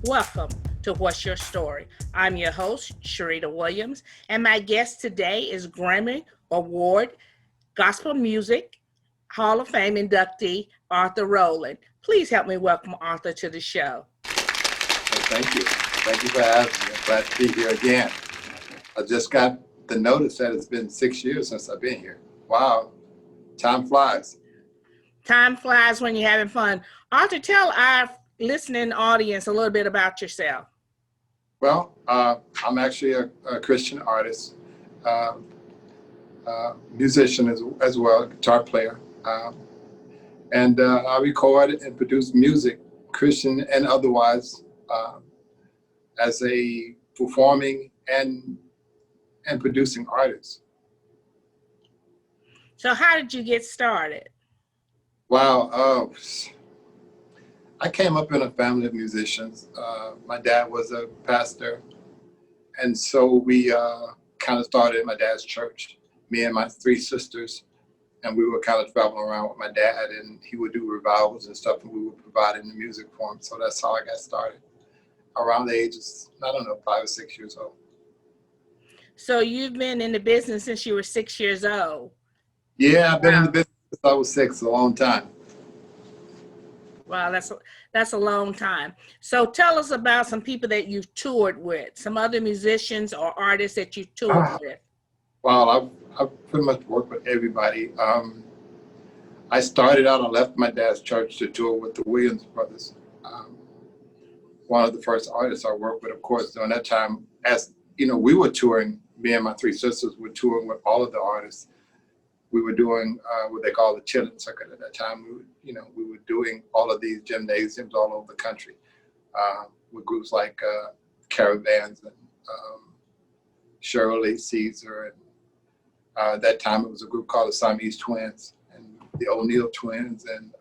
Welcome to What's Your Story? I'm your host, Sharita Williams, and my guest today is Grammy Award Gospel Music Hall of Fame inductee, Arthur Roland. Please help me welcome Arthur to the show. Well, thank you. Thank you for having me. I'm glad to be here again. I just got the notice that it's been 6 years since I've been here. Wow, time flies. Time flies when you're having fun. Arthur, tell our listening audience a little bit about yourself. Well, I'm actually a Christian artist, musician as well, a guitar player. And I record and produce music, Christian and otherwise, as a performing and producing artist. So how did you get started? Wow, I came up in a family of musicians. My dad was a pastor, and so we kind of started at my dad's church, me and my three sisters, and we were kind of traveling around with my dad, and he would do revivals and stuff, and we were providing the music for him. So that's how I got started, around the ages, 5 or 6 years old. So you've been in the business since you were 6 years old? Yeah, I've been in the business since I was 6, a long time. Wow, that's a long time. So tell us about some people that you've toured with, some other musicians or artists that you toured with. Well, I've pretty much worked with everybody. I started out, I left my dad's church to tour with the Williams brothers. One of the first artists I worked with, of course, during that time, as you know, we were touring, me and my three sisters were touring with all of the artists. We were doing what they call the chilling circuit at that time. We were doing all of these gymnasiums all over the country with groups like Caravans and Shirley, Caesar, and at that time it was a group called the Siamese Twins and the O'Neill Twins and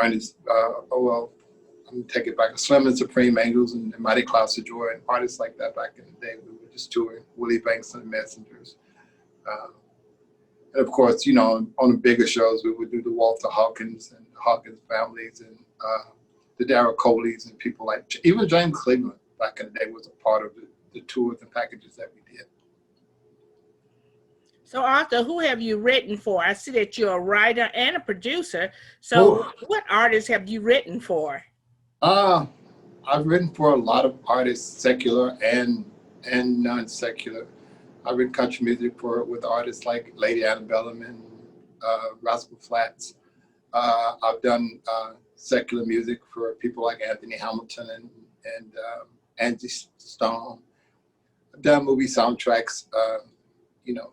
Ernest. I'm gonna take it back. Slim and Supreme Angels and Mighty Clouds of Joy and artists like that back in the day. We were just touring. Willie Banks and the Messengers. And of course, on the bigger shows, we would do the Walter Hawkins and Hawkins families and the Darryl Coleys and people like, even James Cleveland back in the day was a part of the tours and packages that we did. So Arthur, who have you written for? I see that you're a writer and a producer. So What artists have you written for? I've written for a lot of artists, secular and non-secular. I've written country music with artists like Lady Antebellum and Rascal Flatts. I've done secular music for people like Anthony Hamilton and Angie Stone. I've done movie soundtracks,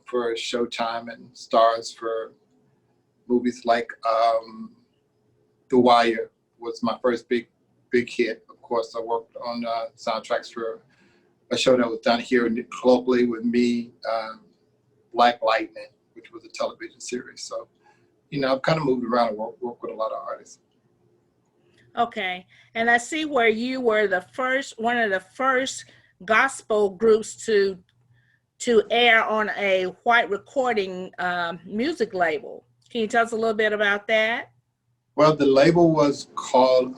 for Showtime and stars for movies like The Wire was my first big hit. Of course, I worked on soundtracks for a show that was done here locally with me, Black Lightning, which was a television series. So, I've kind of moved around and worked with a lot of artists. Okay, and I see where you were one of the first gospel groups to air on a white recording music label. Can you tell us a little bit about that? Well, the label was called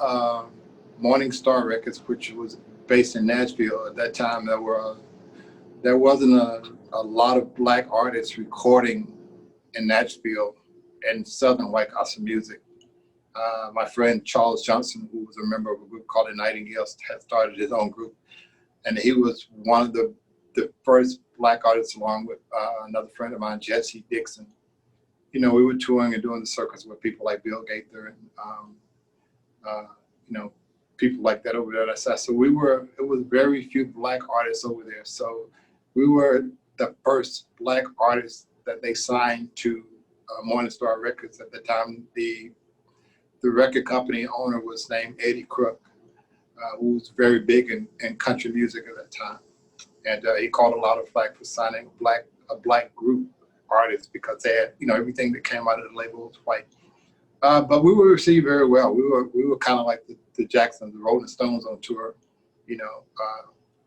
Morning Star Records, which was based in Nashville. At that time, there wasn't a lot of Black artists recording in Nashville and Southern white gospel music. My friend Charles Johnson, who was a member of a group called the Nightingales, had started his own group, and he was one of the first Black artists, along with another friend of mine, Jesse Dixon. We were touring and doing the circus with people like Bill Gaither and people like that over there. So it was very few Black artists over there. So we were the first Black artists that they signed to Morning Star Records. At the time, the record company owner was named Eddie Crook, who was very big in country music at that time. And he caught a lot of flack for signing a Black group artist because they had, everything that came out of the label was white. But we were received very well. We were kind of like the Jacksons, the Rolling Stones on tour,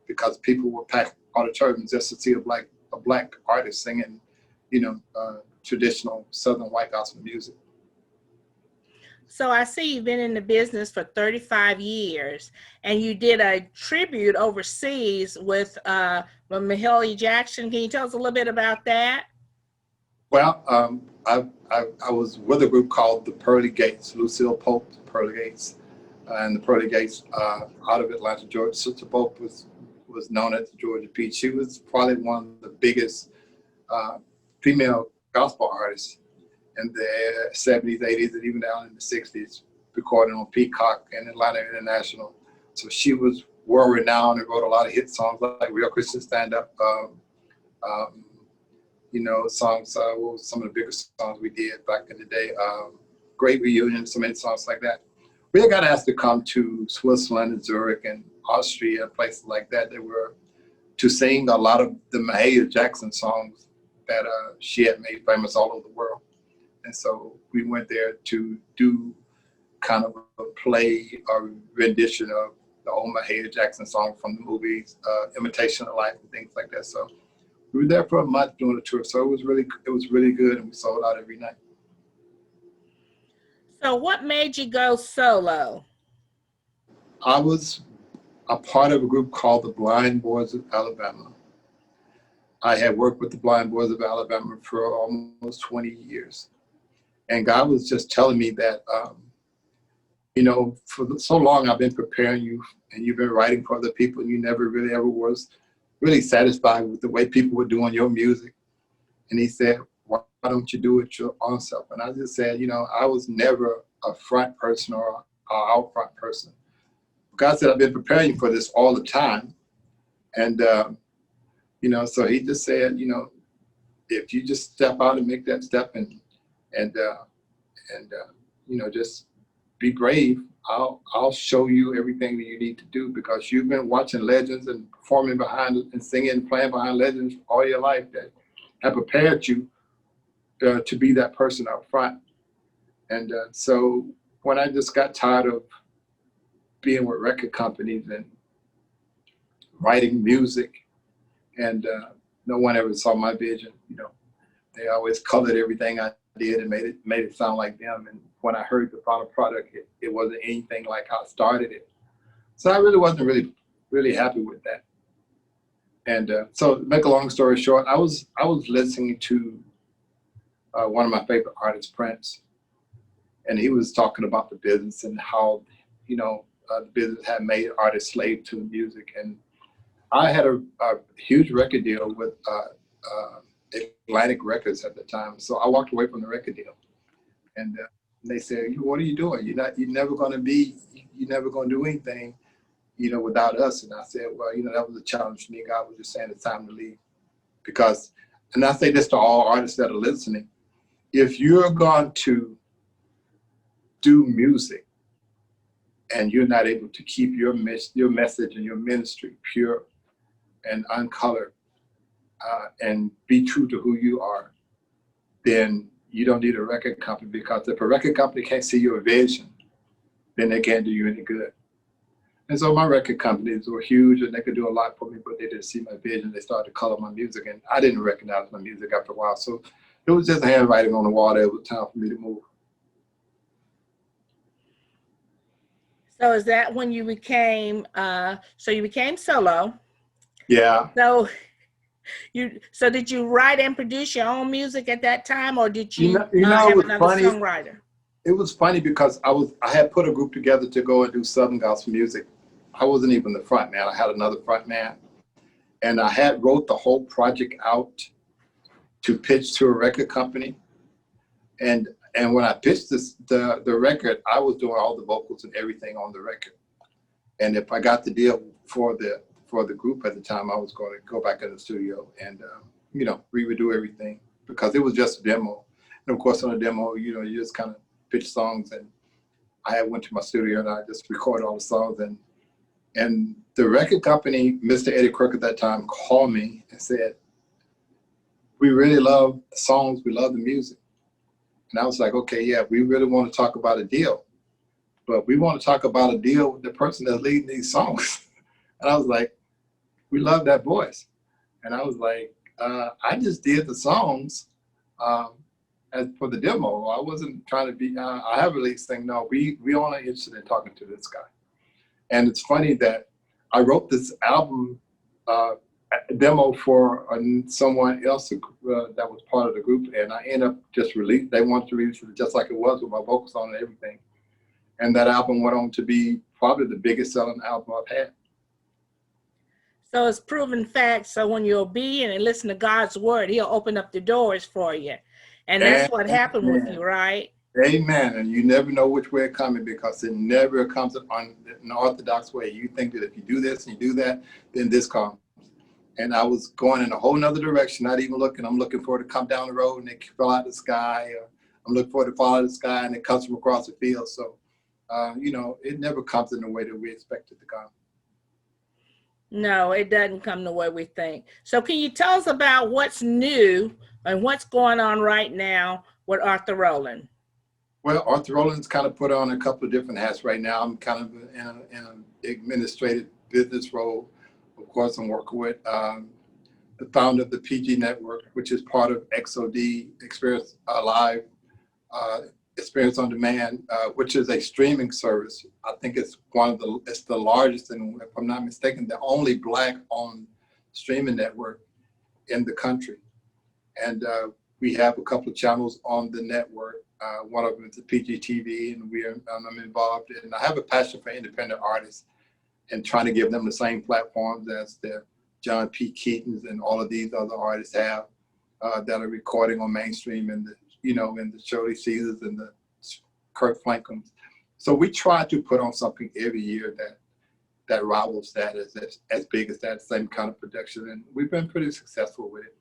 because people would pack auditoriums just to see a black artist singing, traditional Southern white gospel music. So I see you've been in the business for 35 years, and you did a tribute overseas with Mahalia Jackson. Can you tell us a little bit about that? Well, I was with a group called the Pearly Gates, Lucille Pope, the Pearly Gates, and the Pearly Gates out of Atlanta, Georgia. Sister Pope was known as the Georgia Peach. She was probably one of the biggest uh, female gospel artists in the 70s, 80s, and even down in the 60s, recording on Peacock and Atlanta International. So she was world renowned and wrote a lot of hit songs like Real Christian Stand Up. Um, songs, what was some of the biggest songs we did back in the day? Great Reunion, so many songs like that. We got asked to come to Switzerland and Zurich and Austria, places like that. They were to sing a lot of the Mahalia Jackson songs that she had made famous all over the world. And so we went there to do kind of a play or rendition of the old Mahalia Jackson song from the movies, Imitation of Life and things like that. So we were there for a month doing a tour. So it was really good, and we sold out every night. So what made you go solo? I was a part of a group called the Blind Boys of Alabama. I had worked with the Blind Boys of Alabama for almost 20 years. And God was just telling me that, for so long I've been preparing you and you've been writing for other people and you never really ever was really satisfied with the way people were doing your music. And he said, why don't you do it your own self? And I just said, I was never a front person or an out front person. God said, I've been preparing you for this all the time. And, so he just said, if you just step out and make that step and just be brave, I'll show you everything that you need to do, because you've been watching legends and performing behind and singing and playing behind legends all your life that have prepared you to be that person out front. And so when I just got tired of being with record companies and writing music, and no one ever saw my vision, they always colored everything I did and made it sound like them. And when I heard the final product, it wasn't anything like how I started it. So I really wasn't really happy with that. And so to make a long story short, I was listening to one of my favorite artists, Prince, and he was talking about the business and how, the business had made artists slave to the music. And I had a huge record deal with Atlantic Records at the time. So I walked away from the record deal. And they said, what are you doing? You're never going to do anything, without us. And I said, well, that was a challenge for me. God was just saying it's time to leave. Because, and I say this to all artists that are listening, if you're going to do music and you're not able to keep your message and your ministry pure and uncolored, and be true to who you are, then you don't need a record company, because if a record company can't see your vision, then they can't do you any good. And so my record companies were huge and they could do a lot for me, but they didn't see my vision. They started to color my music, and I didn't recognize my music after a while. So it was just handwriting on the wall that it was time for me to move. So is that when you became solo? Yeah. So did you write and produce your own music at that time, or did you have another songwriter? It was funny because I had put a group together to go and do Southern gospel music. I wasn't even the front man. I had another front man, and I had wrote the whole project out to pitch to a record company. And when I pitched the record, I was doing all the vocals and everything on the record. And if I got the deal for the group at the time, I was going to go back in the studio and we would do everything, because it was just a demo. And of course, on a demo, you just kind of pitch songs. And I went to my studio and I just recorded all the songs. And the record company, Mr. Eddie Crook at that time, called me and said, we really love the songs, we love the music. And I was like, okay, yeah, we really want to talk about a deal, but we want to talk about a deal with the person that's leading these songs. And I was like, we love that voice. And I was like, I just did the songs. as for the demo, I wasn't trying to be. I have released thing. No, we only interested in talking to this guy. And it's funny that I wrote this album demo for someone else that was part of the group, and I ended up just release. They wanted to release it just like it was with my vocals on and everything. And that album went on to be probably the biggest selling album I've had. So it's proven fact. So when you're obedient and listen to God's word, he'll open up the doors for you. And that's what happened with you, right? Amen. And you never know which way it's coming, because it never comes on an orthodox way. You think that if you do this and you do that, then this comes. And I was going in a whole nother direction, not even looking. I'm looking for it to come down the road and it fell out of the sky. Or I'm looking for it to fall out of the sky and it comes from across the field. So, it never comes in the way that we expect it to come. No, it doesn't come the way we think. So can you tell us about what's new and what's going on right now with Arthur Roland? Well, Arthur Roland's kind of put on a couple of different hats right now. I'm kind of in an administrative business role. Of course, I'm working with the founder of the PG Network, which is part of XOD, Experience Live, Experience on Demand, which is a streaming service. I think it's it's the largest, and if I'm not mistaken, the only Black-owned streaming network in the country. And we have a couple of channels on the network. One of them is the PGTV, and I'm involved in. I have a passion for independent artists and trying to give them the same platforms as the John P. Keatons and all of these other artists have that are recording on mainstream, and and the Shirley Caesars and the Kurt Franklins. So we try to put on something every year that rivals that, as big as that, same kind of production, and we've been pretty successful with it.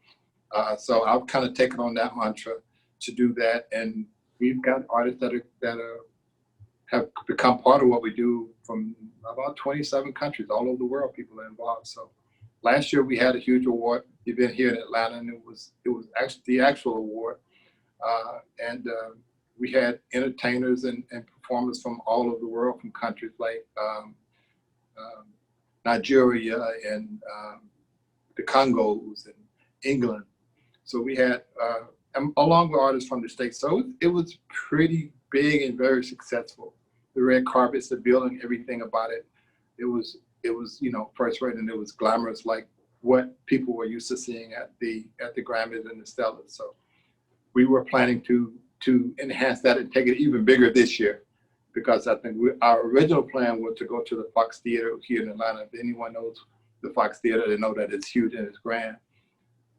So I've kind of taken on that mantra to do that, and we've got artists that have become part of what we do from about 27 countries all over the world. People are involved. So last year we had a huge award event here in Atlanta, and it was actually the actual award. And we had entertainers and performers from all over the world, from countries like Nigeria and the Congos and England. So we had, along with artists from the States. So it was pretty big and very successful. The red carpets, the building, everything about it. It was first rate, and it was glamorous, like what people were used to seeing at the Grammys and the Stellars. So we were planning to enhance that and take it even bigger this year, because I think our original plan was to go to the Fox Theater here in Atlanta. If anyone knows the Fox Theater, they know that it's huge and it's grand.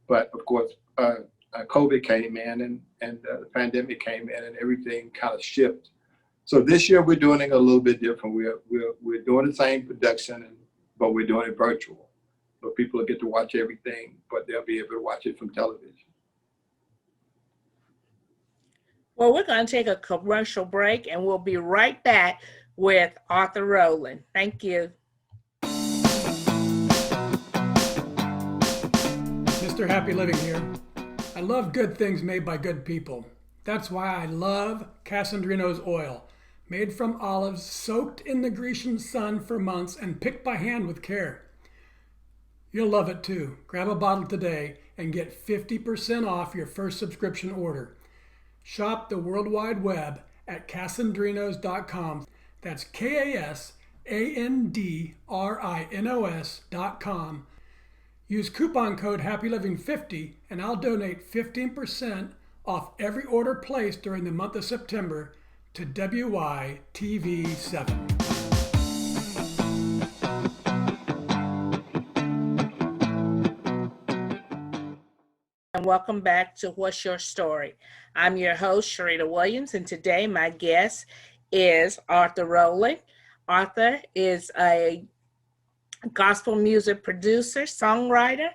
But of course, COVID came in and the pandemic came in, and everything kind of shifted. So this year we're doing it a little bit different. We're doing the same production, but we're doing it virtual. So people will get to watch everything, but they'll be able to watch it from television. Well, we're going to take a commercial break, and we'll be right back with Arthur Roland. Thank you. Mr. Happy Living here. I love good things made by good people. That's why I love Casandrino's oil, made from olives soaked in the Grecian sun for months and picked by hand with care. You'll love it too. Grab a bottle today and get 50% off your first subscription order. Shop the World Wide Web at Casandrinos.com. That's KASANDRINOS.com. Use coupon code HAPPYLIVING50 and I'll donate 15% off every order placed during the month of September to WYTV7. And welcome back to What's Your Story? I'm your host, Sharita Williams, and today my guest is Arthur Roland. Arthur is a gospel music producer, songwriter,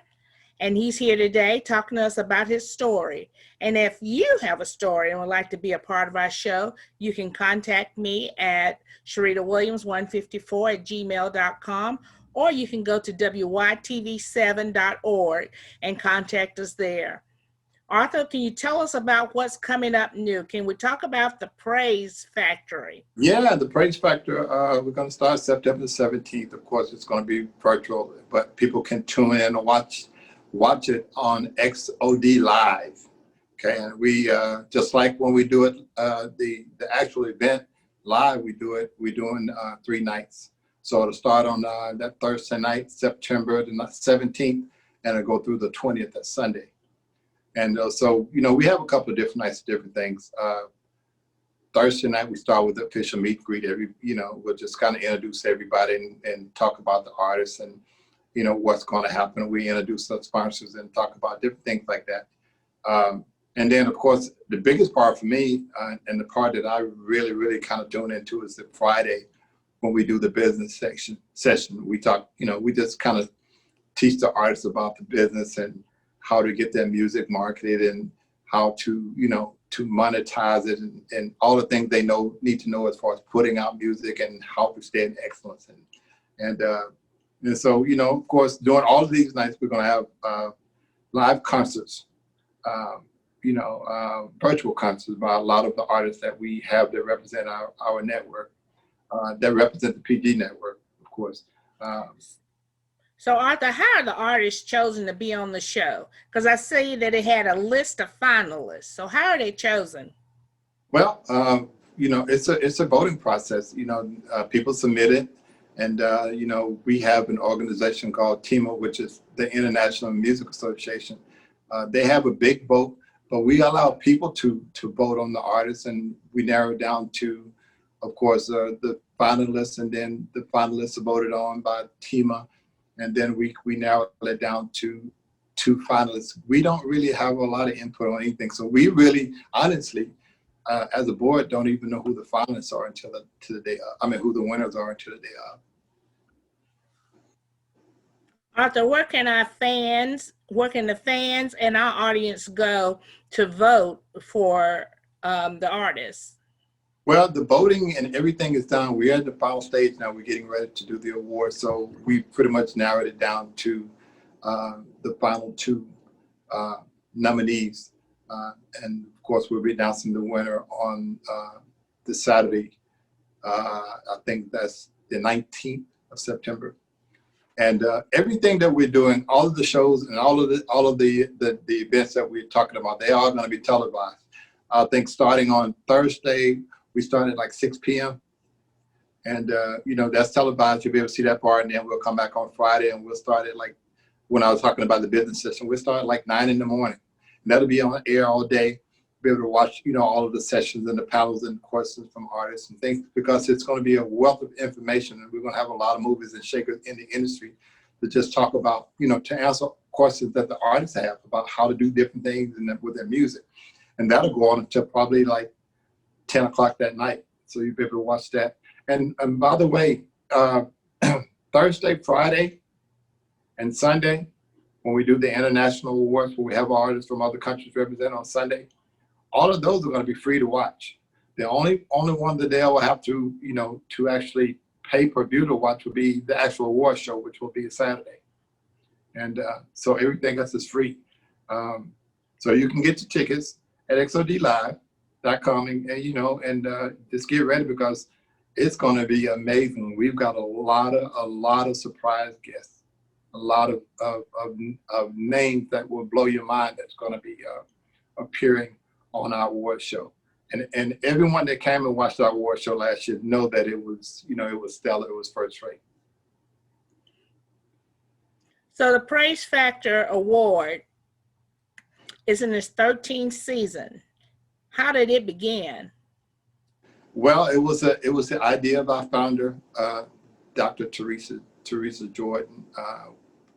and he's here today talking to us about his story. And if you have a story and would like to be a part of our show, you can contact me at SharitaWilliams154@gmail.com, or you can go to WYTV7.org and contact us there. Arthur, can you tell us about what's coming up new? Can we talk about the Praise Factory? Yeah, the Praise Factor, we're going to start September 17th. Of course, it's going to be virtual, but people can tune in and watch it on XOD Live. Okay, and we just like when we do it, the actual event live, we're doing 3 nights. So it'll start on that Thursday night, September the 17th, and it'll go through the 20th, that Sunday. And so, we have a couple of different nights, different things. Thursday night, we start with the official meet and greet. We'll just kind of introduce everybody and talk about the artists and, what's going to happen. We introduce the sponsors and talk about different things like that. And then, of course, the biggest part for me and the part that I really, really kind of tune into is the Friday when we do the business session. We talk, we just kind of teach the artists about the business and how to get their music marketed and how to, to monetize it and all the things they need to know as far as putting out music and how to stay in excellence. And so, of course, during all of these nights, we're going to have live concerts, virtual concerts by a lot of the artists that we have that represent our network, that represent the PG network, of course. So Arthur, how are the artists chosen to be on the show? Because I see that it had a list of finalists. So how are they chosen? Well, it's a voting process. People submit it, and we have an organization called TIMA, which is the International Music Association. They have a big vote, but we allow people to vote on the artists, and we narrow it down to, of course, the finalists, and then the finalists are voted on by TIMA. And then we narrow it down to 2 finalists. We don't really have a lot of input on anything. So we really, honestly, as a board, don't even know who the finalists are until the day of. Who the winners are until the day of. Arthur, where can the fans and our audience go to vote for the artists? Well, the voting and everything is done. We're at the final stage now. We're getting ready to do the award. So we pretty much narrowed it down to the final 2 nominees. And of course, we'll be announcing the winner on this Saturday. I think that's the 19th of September. And everything that we're doing, all of the shows and all of the events that we're talking about, they are going to be televised. I think starting on Thursday, we start at like 6 p.m. And, that's televised. You'll be able to see that part. And then we'll come back on Friday and we'll start at like, when I was talking about the business session, we'll start at like 9 in the morning. And that'll be on air all day. Be able to watch, all of the sessions and the panels and questions from artists and things, because it's going to be a wealth of information. And we're going to have a lot of movers and shakers in the industry to just talk about, to answer questions that the artists have about how to do different things with their music. And that'll go on until probably like 10 o'clock that night. So you'll be able to watch that. And by the way, Thursday, Friday, and Sunday, when we do the international awards, where we have artists from other countries represented on Sunday, all of those are going to be free to watch. The only one that they will have to, to actually pay per view to watch will be the actual award show, which will be a Saturday. And so everything else is free. So you can get your tickets at xodlive.com and just get ready, because it's going to be amazing. We've got a lot of surprise guests, a lot of names that will blow your mind that's going to be appearing on our award show. And everyone that came and watched our award show last year know that it was, it was stellar, it was first rate. So the Praise Factor Award is in its 13th season. How did it begin? Well, it was the idea of our founder, Dr. Teresa Jordan,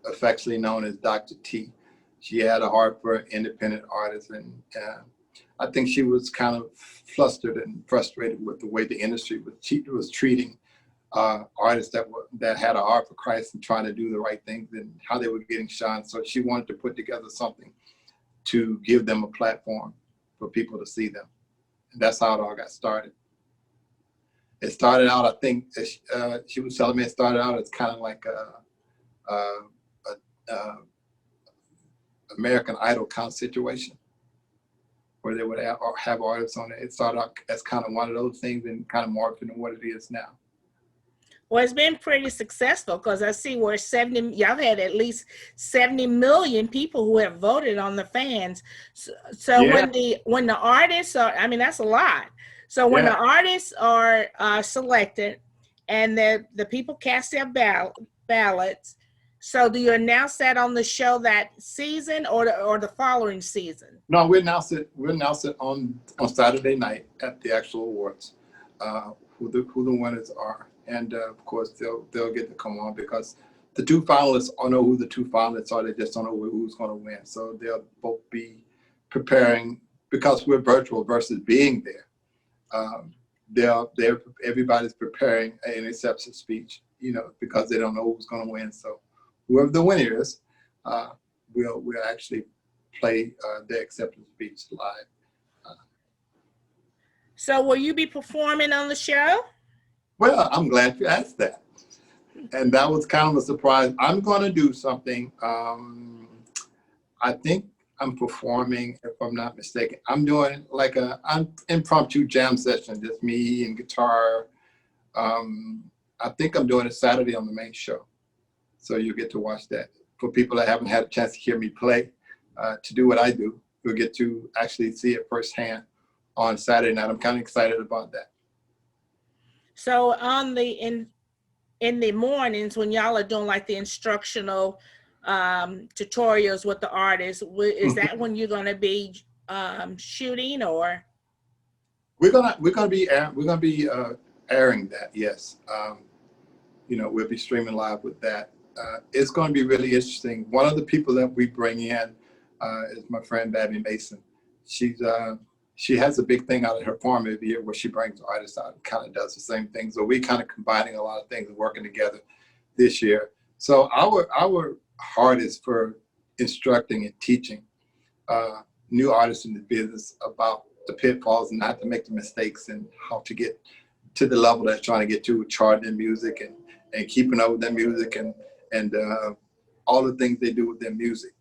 affectionately known as Dr. T. She had a heart for independent artists, and I think she was kind of flustered and frustrated with the way the industry was treating artists that had a heart for Christ and trying to do the right things, and how they were getting shunned. So she wanted to put together something to give them a platform for people to see them. And that's how it all got started. It started out, I think, she was telling me, it started out as kind of like a American Idol kind of situation, where they would have artists on it. It started out as kind of one of those things and kind of morphed into what it is now. Well, it's been pretty successful because I see where 70, y'all had at least 70 million people who have voted on the fans. So Yeah, when the artists are, I mean, that's a lot. So when the yeah. artists are selected and the people cast their ballots, so do you announce that on the show that season or the following season? No, we announce it on Saturday night at the actual awards, who the winners are, and of course they'll get to come on because the two finalists all know who the two finalists are. They just don't know who's going to win. So they'll both be preparing because we're virtual versus being there. They're everybody's preparing an acceptance speech, because they don't know who's going to win. So whoever the winner is, we'll actually play the acceptance speech live. So will you be performing on the show? Well, I'm glad you asked that. And that was kind of a surprise. I'm going to do something. I think I'm performing, if I'm not mistaken. I'm doing like an impromptu jam session, just me and guitar. I think I'm doing it Saturday on the main show. So you'll get to watch that. For people that haven't had a chance to hear me play, to do what I do, you'll get to actually see it firsthand on Saturday night. I'm kind of excited about that. So in the mornings when y'all are doing like the instructional tutorials with the artists, is that when you're going to be shooting or? We're gonna be airing that. Yes, we'll be streaming live with that. It's going to be really interesting. One of the people that we bring in is my friend Babby Mason. She has a big thing out of her farm every year where she brings artists out and kind of does the same thing. So we kind of combining a lot of things and working together this year. So our heart is for instructing and teaching new artists in the business about the pitfalls and not to make the mistakes and how to get to the level they're trying to get to, charting their music and keeping up with their music and all the things they do with their music,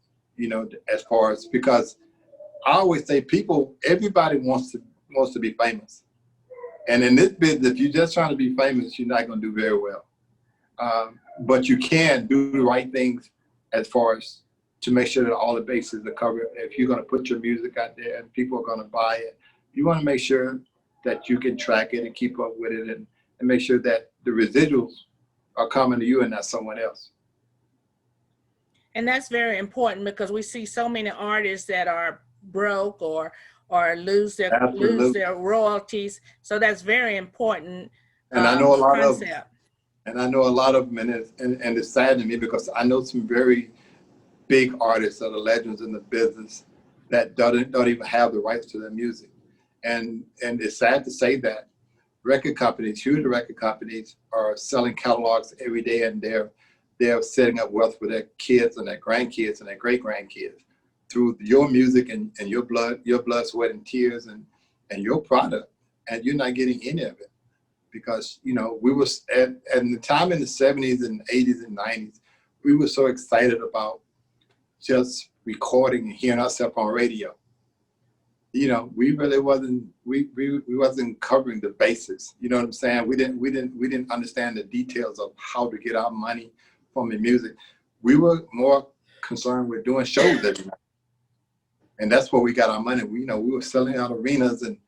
as far as, because I always say everybody wants to be famous. And in this business, if you're just trying to be famous, you're not going to do very well. But you can do the right things as far as to make sure that all the bases are covered. If you're going to put your music out there and people are going to buy it, you want to make sure that you can track it and keep up with it and make sure that the residuals are coming to you and not someone else. And that's very important because we see so many artists that are broke or lose their royalties. So that's very important. And I know a lot concept. of them. And I know a lot of them, and it's sad to me because I know some very big artists that are legends in the business that don't even have the rights to their music. And it's sad to say that record companies, huge record companies, are selling catalogs every day, and they're setting up wealth for their kids and their grandkids and their great grandkids through your music and your blood, sweat, and tears and your product, and you're not getting any of it. Because, we were at the time in the 70s and 80s and 90s, we were so excited about just recording and hearing ourselves on radio. We really wasn't we wasn't covering the bases. You know what I'm saying? We didn't understand the details of how to get our money from the music. We were more concerned with doing shows every night, and that's where we got our money. We were selling out arenas and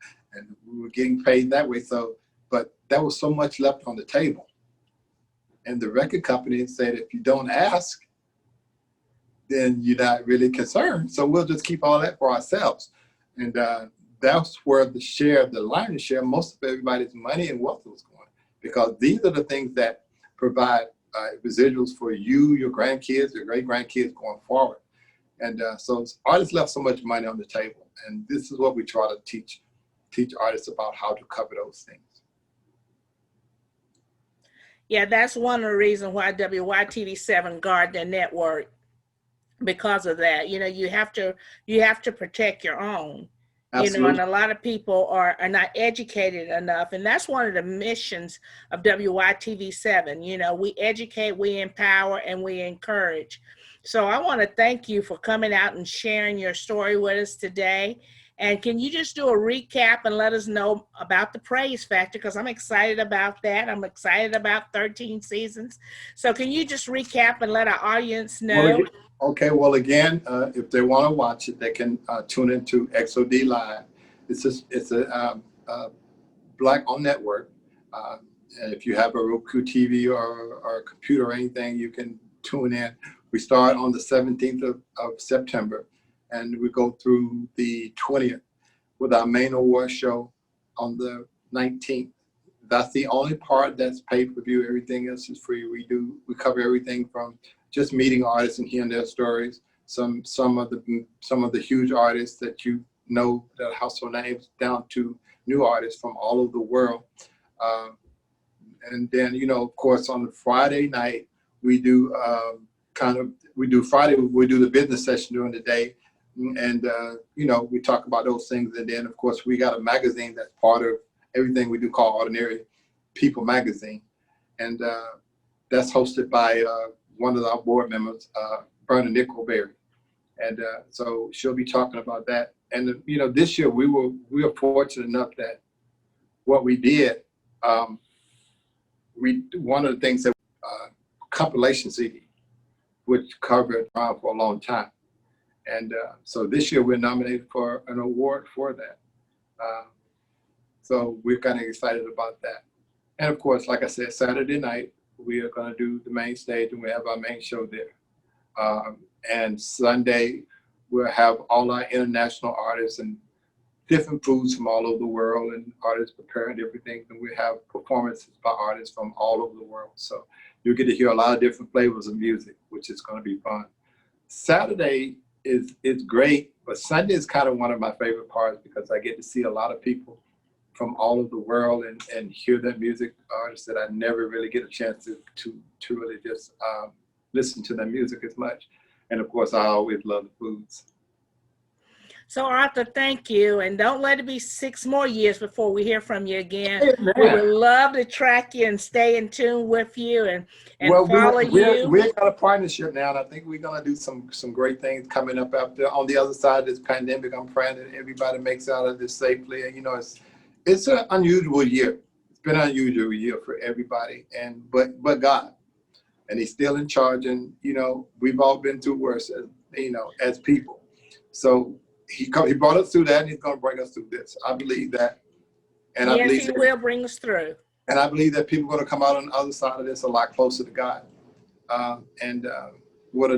we were getting paid that way. So, but there was so much left on the table, and the record company said, if you don't ask, then you're not really concerned. So we'll just keep all that for ourselves. And that's where the lion's share, most of everybody's money and wealth was going, because these are the things that provide residuals for you, your grandkids, your great grandkids going forward. And so artists left so much money on the table. And this is what we try to teach artists about, how to cover those things. Yeah, that's one of the reasons why WYTV7 guard their network, because of that. You have to protect your own. Absolutely. And a lot of people are not educated enough, and that's one of the missions of WYTV7. We educate, we empower, and we encourage. So I want to thank you for coming out and sharing your story with us today. And can you just do a recap and let us know about the Praise Factor? Because I'm excited about that. I'm excited about 13 seasons. So can you just recap and let our audience know? Well, again, if they want to watch it, they can tune into XOD Live. It's a Black-owned network. And if you have a Roku TV or a computer or anything, you can tune in. We start on the 17th of September, and we go through the 20th with our main award show on the 19th. That's the only part that's paid per view. Everything else is free. We cover everything from just meeting artists and hearing their stories. Some of the huge artists that you know, that are household names, down to new artists from all over the world. And then, of course, on the Friday night, we do Friday, we do the business session during the day. And, we talk about those things. And then, of course, we got a magazine that's part of everything we do called Ordinary People Magazine. And that's hosted by one of our board members, Berna Nickelberry. And so she'll be talking about that. And, this year we were fortunate enough that what we did, one of the things that compilation CD, which covered around for a long time. And so this year we're nominated for an award for that. So we're kind of excited about that. And of course, like I said, Saturday night, we are going to do the main stage and we have our main show there. And Sunday, we'll have all our international artists and different foods from all over the world and artists preparing everything. And we have performances by artists from all over the world. So you'll get to hear a lot of different flavors of music, which is going to be fun. Saturday is great, but Sunday is kind of one of my favorite parts because I get to see a lot of people from all over the world and hear that music, artists that I never really get a chance to really just listen to their music as much. And of course, I always love the foods. So Arthur, thank you. And don't let it be 6 more years before we hear from you again. Amen. We would love to track you and stay in tune with you and follow you. We've got a partnership now, and I think we're going to do some great things coming up after on the other side of this pandemic. I'm praying that everybody makes out of this safely. And, it's an unusual year. It's been an unusual year for everybody, but God. And he's still in charge. And, we've all been through worse, as people. So he brought us through that, and he's going to bring us through this. I believe that. And yes, I believe he will bring us through. And I believe that people are going to come out on the other side of this a lot closer to God. What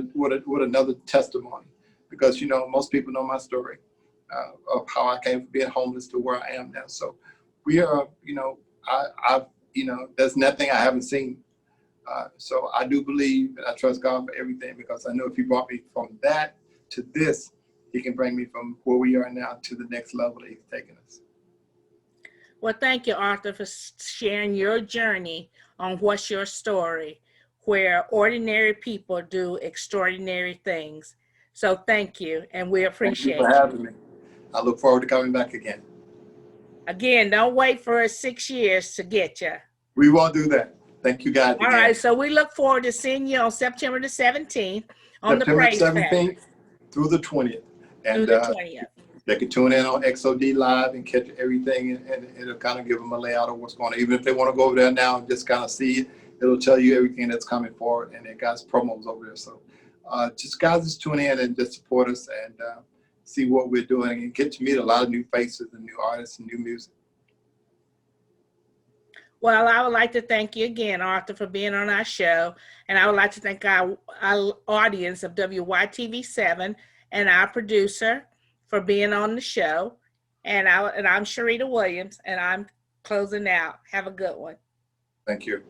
another testimony. Because, most people know my story of how I came from being homeless to where I am now. So we are, there's nothing I haven't seen. So I do believe and I trust God for everything because I know if he brought me from that to this, he can bring me from where we are now to the next level that he's taking us. Well, thank you, Arthur, for sharing your journey on What's Your Story, where ordinary people do extraordinary things. So thank you, and we appreciate you. Thank you for having me. I look forward to coming back again. Again, don't wait for 6 years to get you. We won't do that. Thank you, guys. All right, so we look forward to seeing you on September the 17th on the Praise Factor. September 17th through the 20th. And through the 20th. They can tune in on XOD Live and catch everything, and it'll kind of give them a layout of what's going on. Even if they want to go over there now and just kind of see it, it'll tell you everything that's coming forward, and it got promos over there. So just tune in and just support us and see what we're doing and get to meet a lot of new faces and new artists and new music. Well, I would like to thank you again, Arthur, for being on our show. And I would like to thank our audience of WYTV7 and our producer for being on the show. And I'm Sharita Williams, and I'm closing out. Have a good one. Thank you.